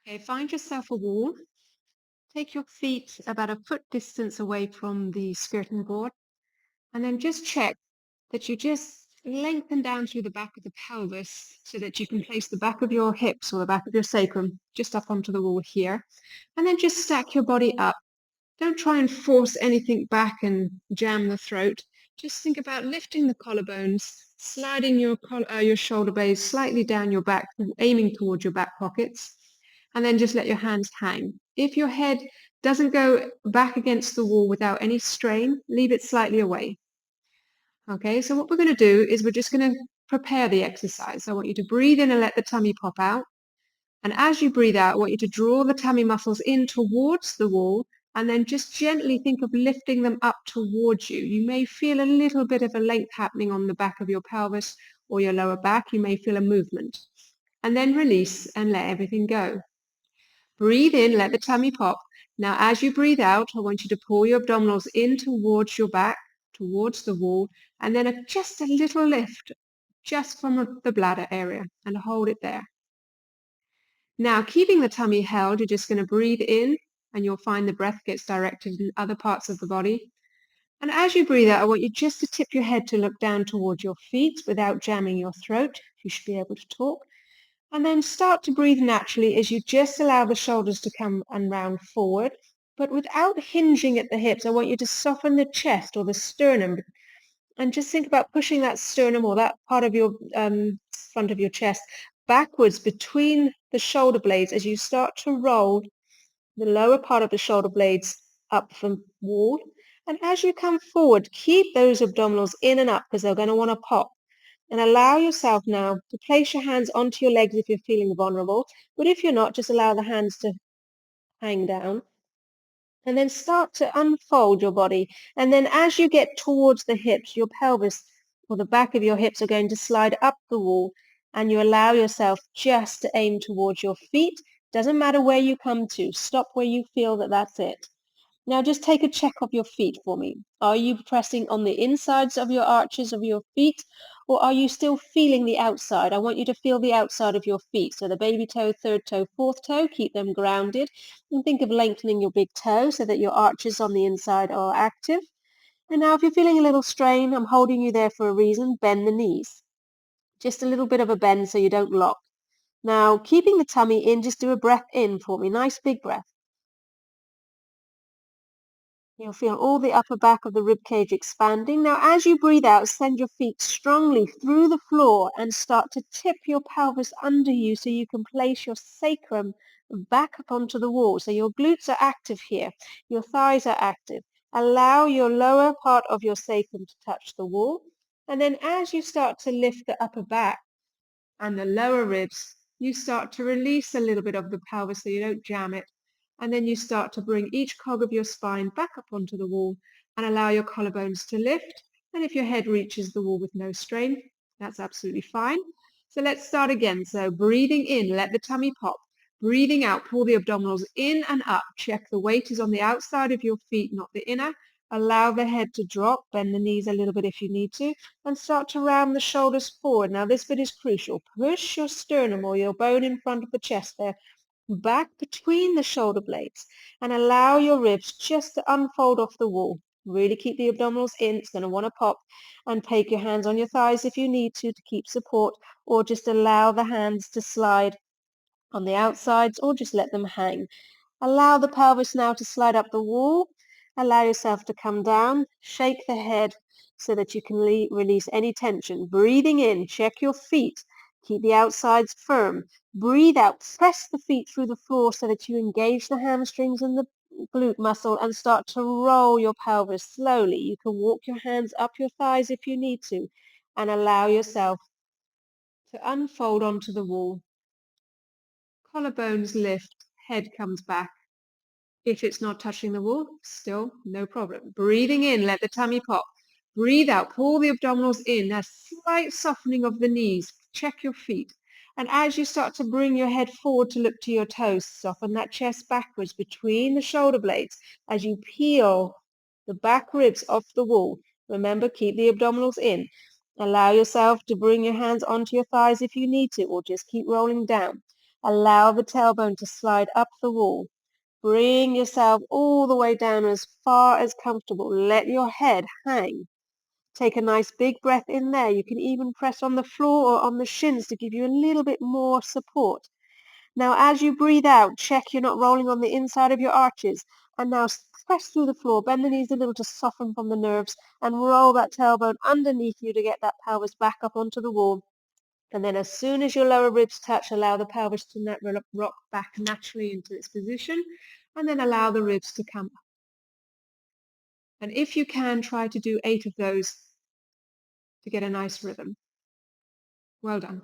Okay, find yourself a wall. Take your feet about a foot distance away from the skirting board, and then just check that you just lengthen down through the back of the pelvis so that you can place the back of your hips or the back of your sacrum just up onto the wall here. And then just stack your body up. Don't try and force anything back and jam the throat. Just think about lifting the collarbones, sliding your shoulder blades slightly down your back, aiming towards your back pockets, and then just let your hands hang. If your head doesn't go back against the wall without any strain, leave it slightly away. Okay, so what we're going to do is we're just going to prepare the exercise. I want you to breathe in and let the tummy pop out. And as you breathe out, I want you to draw the tummy muscles in towards the wall and then just gently think of lifting them up towards you. You may feel a little bit of a length happening on the back of your pelvis or your lower back. You may feel a movement. And then release and let everything go. Breathe in, let the tummy pop. Now, as you breathe out, I want you to pull your abdominals in towards your back, towards the wall, and then just a little lift just from the bladder area and hold it there. Now, keeping the tummy held, you're just going to breathe in and you'll find the breath gets directed in other parts of the body. And as you breathe out, I want you just to tip your head to look down towards your feet without jamming your throat. You should be able to talk. And then start to breathe naturally as you just allow the shoulders to come and round forward, but without hinging at the hips. I want you to soften the chest or the sternum and just think about pushing that sternum or that part of your front of your chest backwards between the shoulder blades as you start to roll the lower part of the shoulder blades up from wall. And as you come forward, keep those abdominals in and up because they're going to want to pop. And allow yourself now to place your hands onto your legs if you're feeling vulnerable. But if you're not, just allow the hands to hang down. And then start to unfold your body. And then as you get towards the hips, your pelvis or the back of your hips are going to slide up the wall. And you allow yourself just to aim towards your feet. Doesn't matter where you come to. Stop where you feel that that's it. Now just take a check of your feet for me. Are you pressing on the insides of your arches of your feet, or are you still feeling the outside? I want you to feel the outside of your feet. So the baby toe, third toe, fourth toe, keep them grounded. And think of lengthening your big toe so that your arches on the inside are active. And now if you're feeling a little strain, I'm holding you there for a reason, bend the knees. Just a little bit of a bend so you don't lock. Now, keeping the tummy in, just do a breath in for me. Nice big breath. You'll feel all the upper back of the rib cage expanding. Now, as you breathe out, send your feet strongly through the floor and start to tip your pelvis under you so you can place your sacrum back up onto the wall. So your glutes are active here. Your thighs are active. Allow your lower part of your sacrum to touch the wall. And then as you start to lift the upper back and the lower ribs, you start to release a little bit of the pelvis so you don't jam it. And then you start to bring each cog of your spine back up onto the wall and allow your collarbones to lift. And if your head reaches the wall with no strain, that's absolutely fine. So let's start again. So breathing in, let the tummy pop. Breathing out, pull the abdominals in and up. Check the weight is on the outside of your feet, not the inner. Allow the head to drop, bend the knees a little bit if you need to, and start to round the shoulders forward. Now this bit is crucial. Push your sternum or your bone in front of the chest there back between the shoulder blades and allow your ribs just to unfold off the wall. Really keep the abdominals in. It's going to want to pop, and take your hands on your thighs if you need to keep support, or just allow the hands to slide on the outsides or just let them hang. Allow the pelvis now to slide up the wall. Allow yourself to come down. Shake the head so that you can release any tension. Breathing in, check your feet. Keep the outsides firm. Breathe out. Press the feet through the floor so that you engage the hamstrings and the glute muscle and start to roll your pelvis slowly. You can walk your hands up your thighs if you need to, and allow yourself to unfold onto the wall. Collarbones lift, head comes back. If it's not touching the wall, still no problem. Breathing in, let the tummy pop. Breathe out, pull the abdominals in, a slight softening of the knees. Check your feet. And as you start to bring your head forward to look to your toes, soften that chest backwards between the shoulder blades as you peel the back ribs off the wall. Remember, keep the abdominals in. Allow yourself to bring your hands onto your thighs if you need to, or just keep rolling down. Allow the tailbone to slide up the wall. Bring yourself all the way down as far as comfortable. Let your head hang. Take a nice big breath in there. You can even press on the floor or on the shins to give you a little bit more support. Now, as you breathe out, check you're not rolling on the inside of your arches. And now press through the floor. Bend the knees a little to soften from the nerves and roll that tailbone underneath you to get that pelvis back up onto the wall. And then as soon as your lower ribs touch, allow the pelvis to rock back naturally into its position. And then allow the ribs to come up. And if you can, try to do 8 of those to get a nice rhythm. Well done.